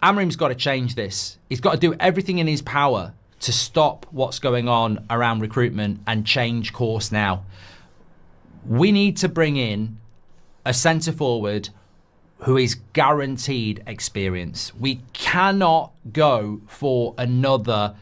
Amorim's got to change this. He's got to do everything in his power to stop what's going on around recruitment and change course now. We need to bring in a centre forward who is guaranteed experience. We cannot go for another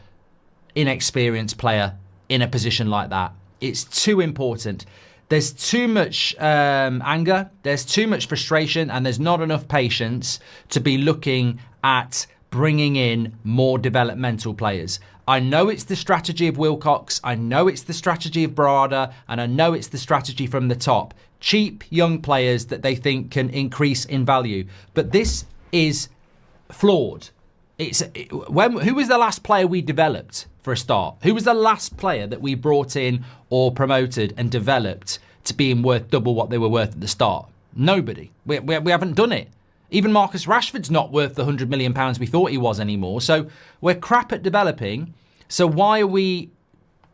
inexperienced player in a position like that. It's too important. There's too much anger, there's too much frustration, and there's not enough patience to be looking at bringing in more developmental players. I know it's the strategy of Wilcox, I know it's the strategy of Barada, and I know it's the strategy from the top. Cheap young players that they think can increase in value. But this is flawed. Who was the last player we developed for a start? Who was the last player that we brought in or promoted and developed to being worth double what they were worth at the start? Nobody. We haven't done it. Even Marcus Rashford's not worth the £100 million we thought he was anymore. So we're crap at developing. So why are we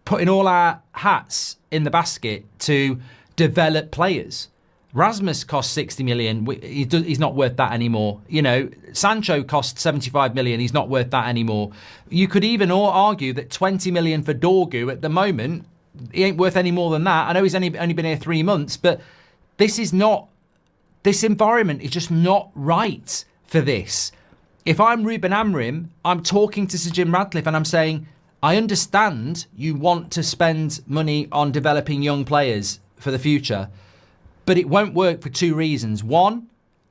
putting all our hats in the basket to develop players? Rasmus cost 60 million. He's not worth that anymore. You know, Sancho cost 75 million. He's not worth that anymore. You could even argue that 20 million for Dorgu at the moment, he ain't worth any more than that. I know he's only been here 3 months, but this environment is just not right for this. If I'm Ruben Amorim, I'm talking to Sir Jim Radcliffe and I'm saying, I understand you want to spend money on developing young players for the future, but it won't work for 2 reasons. One,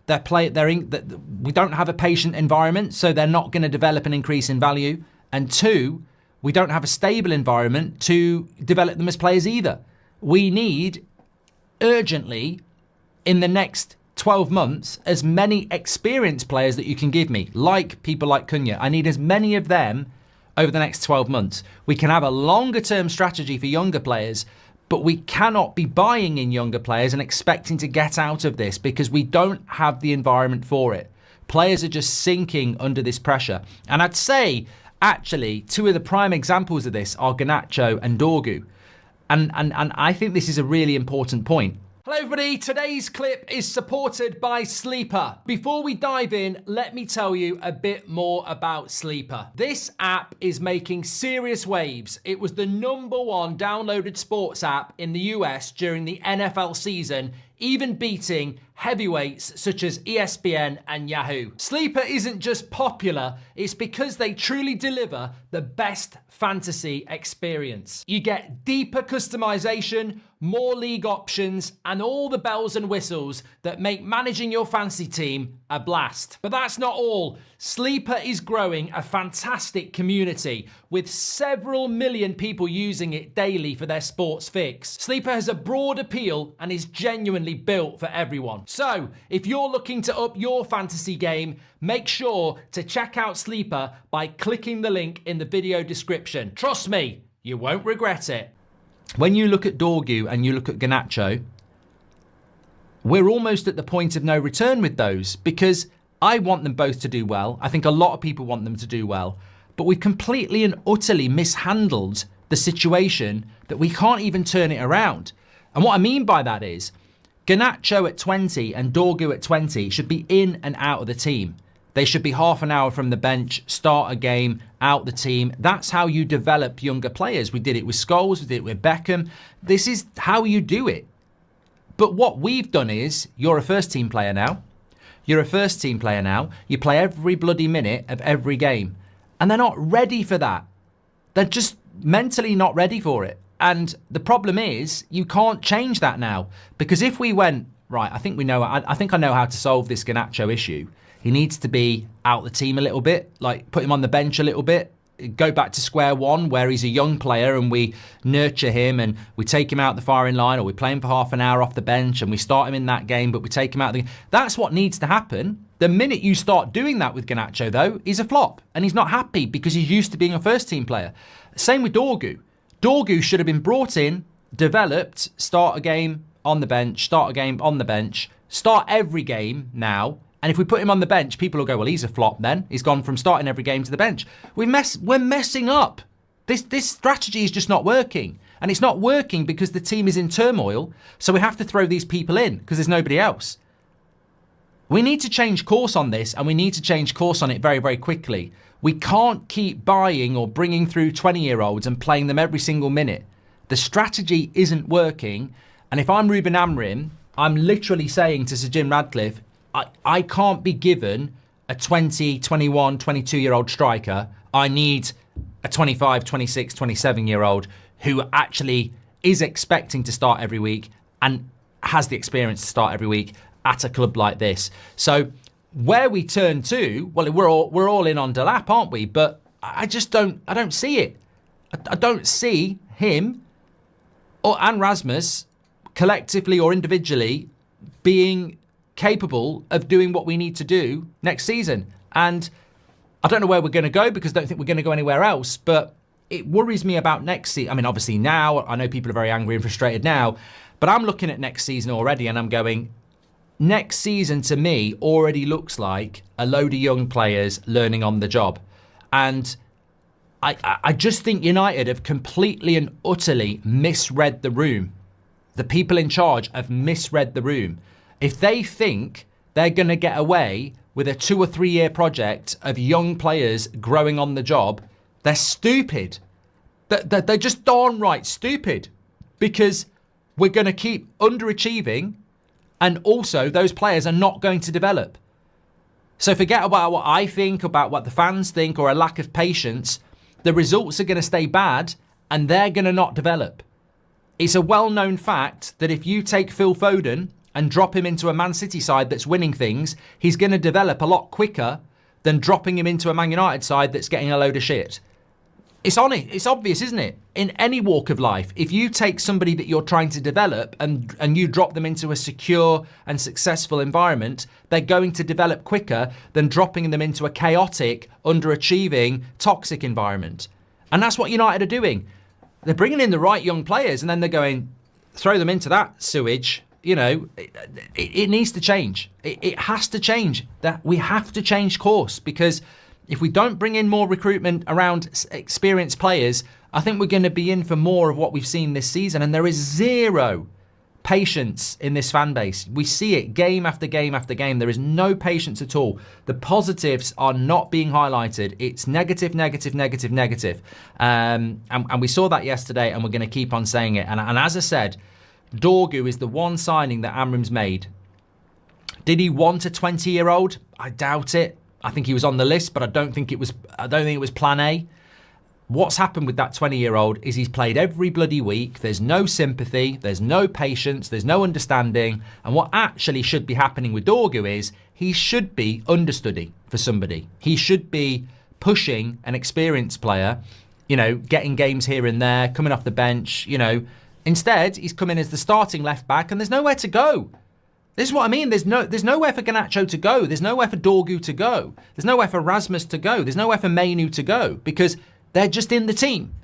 we don't have a patient environment, so they're not going to develop and increase in value. And 2, we don't have a stable environment to develop them as players either. We need urgently, in the next 12 months, as many experienced players that you can give me, like people like Cunha. I need as many of them over the next 12 months. We can have a longer term strategy for younger players, but we cannot be buying in younger players and expecting to get out of this because we don't have the environment for it. Players are just sinking under this pressure. And I'd say, actually, 2 of the prime examples of this are Garnacho and Dorgu. And I think this is a really important point. Hello everybody, today's clip is supported by Sleeper. Before we dive in, let me tell you a bit more about Sleeper. This app is making serious waves. It was the #1 downloaded sports app in the US during the NFL season, even beating heavyweights such as ESPN and Yahoo. Sleeper isn't just popular, it's because they truly deliver the best fantasy experience. You get deeper customization, more league options, and all the bells and whistles that make managing your fantasy team a blast. But that's not all. Sleeper is growing a fantastic community with several million people using it daily for their sports fix. Sleeper has a broad appeal and is genuinely built for everyone. So, if you're looking to up your fantasy game, make sure to check out Sleeper by clicking the link in the video description. Trust me, you won't regret it. When you look at Dorgu and you look at Garnacho, we're almost at the point of no return with those because I want them both to do well. I think a lot of people want them to do well, but we've completely and utterly mishandled the situation that we can't even turn it around. And what I mean by that is Garnacho at 20 and Dorgu at 20 should be in and out of the team. They should be half an hour from the bench, start a game, out the team. That's how you develop younger players. We did it with Scholes, we did it with Beckham. This is how you do it. But what we've done is, you're a first team player now. You're a first team player now. You play every bloody minute of every game. And they're not ready for that. They're just mentally not ready for it. And the problem is, you can't change that now. Because if we went, right, I think I know how to solve this Garnacho issue. He needs to be out the team a little bit, like put him on the bench a little bit, go back to square one where he's a young player and we nurture him and we take him out the firing line, or we play him for half an hour off the bench and we start him in that game, but we take him out the game. That's what needs to happen. The minute you start doing that with Garnacho, though, he's a flop and he's not happy because he's used to being a first team player. Same with Dorgu. Dorgu should have been brought in, developed, start a game on the bench, start a game on the bench, start every game now. And if we put him on the bench, people will go, well, he's a flop then. He's gone from starting every game to the bench. We're messing up. This strategy is just not working. And it's not working because the team is in turmoil. So we have to throw these people in because there's nobody else. We need to change course on this, and we need to change course on it very, very quickly. We can't keep buying or bringing through 20-year-olds and playing them every single minute. The strategy isn't working. And if I'm Ruben Amorim, I'm literally saying to Sir Jim Radcliffe, I can't be given a 20, 21, 22-year-old striker. I need a 25, 26, 27-year-old who actually is expecting to start every week and has the experience to start every week at a club like this. So where we turn to, well, we're all in on Delap, aren't we? But I don't see it. I don't see him and Rasmus collectively or individually being capable of doing what we need to do next season. And I don't know where we're going to go, because I don't think we're going to go anywhere else. But it worries me about next season. I mean, obviously now, I know people are very angry and frustrated now, but I'm looking at next season already and I'm going, next season to me already looks like a load of young players learning on the job. And I just think United have completely and utterly misread the room. The people in charge have misread the room. If they think they're going to get away with a 2 or 3 year project of young players growing on the job, they're stupid. They're just darn right stupid, because we're going to keep underachieving, and also those players are not going to develop. So forget about what I think, about what the fans think, or a lack of patience. The results are going to stay bad and they're going to not develop. It's a well-known fact that if you take Phil Foden and drop him into a Man City side that's winning things, he's going to develop a lot quicker than dropping him into a Man United side that's getting a load of shit. It's obvious, isn't it? In any walk of life, if you take somebody that you're trying to develop and you drop them into a secure and successful environment, they're going to develop quicker than dropping them into a chaotic, underachieving, toxic environment. And that's what United are doing. They're bringing in the right young players and then they're going, throw them into that sewage. You know, it needs to change. It has to change. That we have to change course, because if we don't bring in more recruitment around experienced players, I think we're going to be in for more of what we've seen this season. And there is zero patience in this fan base. We see it game after game after game. There is no patience at all. The positives are not being highlighted. It's negative, negative, negative, negative. And we saw that yesterday, and we're going to keep on saying it. And as I said, Dorgu is the one signing that Amorim's made. Did he want a 20-year-old? I doubt it. I think he was on the list, but I don't think it was plan A. What's happened with that 20-year-old is he's played every bloody week. There's no sympathy, there's no patience, there's no understanding. And what actually should be happening with Dorgu is he should be understudy for somebody. He should be pushing an experienced player, you know, getting games here and there, coming off the bench, you know. Instead, he's come in as the starting left back and there's nowhere to go. This is what I mean. There's nowhere for Garnacho to go. There's nowhere for Dorgu to go. There's nowhere for Rasmus to go. There's nowhere for Mainu to go, because they're just in the team.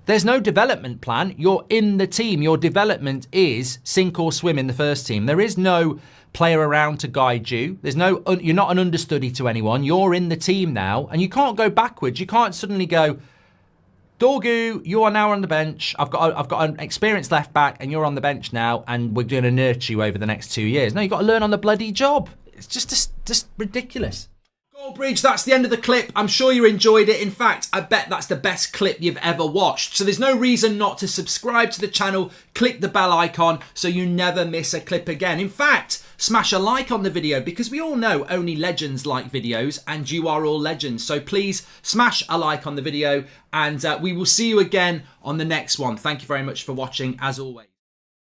There's no development plan. You're in the team. Your development is sink or swim in the first team. There is no player around to guide you. You're not an understudy to anyone. You're in the team now, and you can't go backwards. You can't suddenly go, Dorgu, you are now on the bench. I've got an experienced left back and you're on the bench now, and we're going to nurture you over the next 2 years. No, you've got to learn on the bloody job. It's just ridiculous. Goldbridge, that's the end of the clip. I'm sure you enjoyed it. In fact, I bet that's the best clip you've ever watched. So there's no reason not to subscribe to the channel, click the bell icon so you never miss a clip again. In fact, smash a like on the video, because we all know only legends like videos, and you are all legends. So please smash a like on the video, and we will see you again on the next one. Thank you very much for watching, as always.